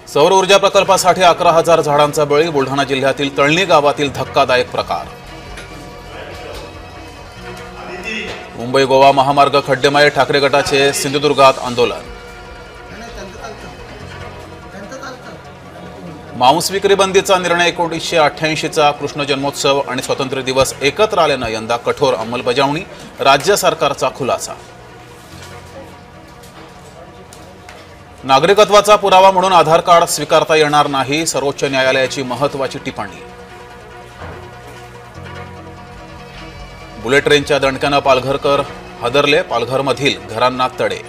सौर ऊर्जा प्रकल्पासाठी 11,000 झाडांचा बळी। बुलढाणा जिल्ह्यातील तळणी गावातील धक्कादायक प्रकार। मुंबई गोवा महामार्ग खड्डेमाळे, ठाकरे गटाचे सिंधुदुर्गात आंदोलन। मांस विक्री बंदीचा निर्णय 1988चा कृष्ण जन्मोत्सव आणि स्वातंत्र्य दिवस एकत्र आल्यानं यंदा कठोर अंमलबजावणी। राज्य सरकारचा खुलासा। नागरिकत्वाचा पुरावा म्हणून आधार कार्ड स्वीकारता येणार नाही, सर्वोच्च न्यायालयाची महत्त्वाची टिप्पणी। बुलेट ट्रेनच्या दणक्यानं पालघरकर हादरले, पालघरमधील घरांना तडे।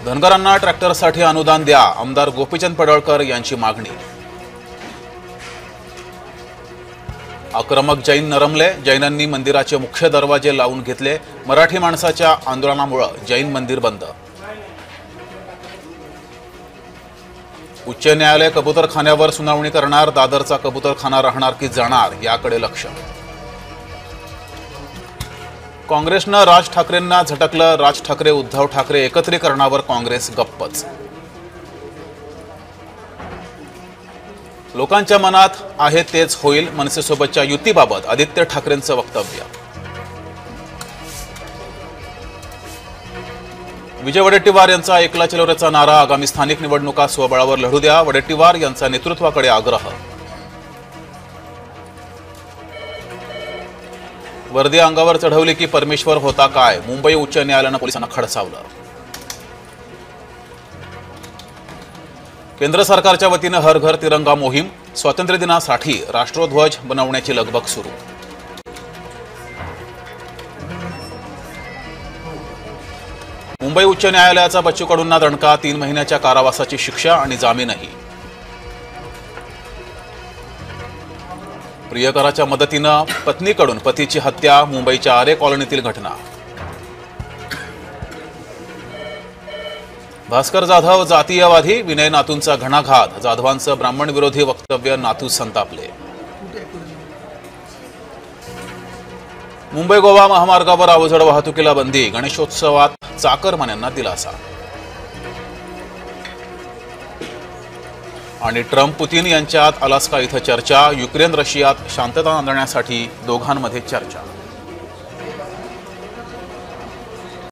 धनगरांना ट्रॅक्टरसाठी अनुदान द्या, आमदार गोपीचंद पडळकर यांची मागणी। आक्रमक जैन नरमले, जैनांनी मंदिराचे मुख्य दरवाजे लावून घेतले। मराठी माणसाच्या आंदोलनामुळे जैन मंदिर बंद। उच्च न्यायालय कबूतरखान्यावर सुनावणी करणार, दादरचा कबूतरखाना राहणार की जाणार याकडे लक्ष। काँग्रेसनं राज ठाकरेंना झटकलं, राज ठाकरे उद्धव ठाकरे एकत्रीकरणावर काँग्रेस गप्पच। लोकांच्या मनात आहे तेच होईल, मनसेसोबतच्या युतीबाबत आदित्य ठाकरेंचं वक्तव्य। विजय वडेट्टीवार यांचा एकला चलोरेचा नारा, आगामी स्थानिक निवडणुका स्वबळावर लढू द्या, वडेट्टीवार यांचा नेतृत्वाकडे आग्रह। वर्दी अंगावर चढवली की परमेश्वर होता काय, मुंबई उच्च न्यायालयानं पोलिसांना खडसावलं। केंद्र सरकारच्या वतीनं हर घर तिरंगा मोहीम, स्वातंत्र्य दिनासाठी राष्ट्रध्वज बनवण्याची लगबग सुरू। मुंबई उच्च न्यायालयाचा बच्चू कडूंना दणका, 3 महिन्याच्या कारावासाची शिक्षा आणि जामीनही। प्रियकराच्या मदतीनं पत्नीकडून पतीची हत्या, मुंबईच्या आरे कॉलनीतील घटना। भास्कर जाधव जातीयवादी, विनय नातूंचा घणाघात, जाधवांचं ब्राह्मण विरोधी वक्तव्य, नातू संतापले। मुंबई गोवा महामार्गावर अवजड वाहतुकीला बंदी, गणेशोत्सवात चाकरमान्यांना दिलासा। आणि ट्रम्प पुतीन यांच्यात अलास्का इथं चर्चा, युक्रेन रशियात शांतता आणण्यासाठी दोघांमध्ये चर्चा।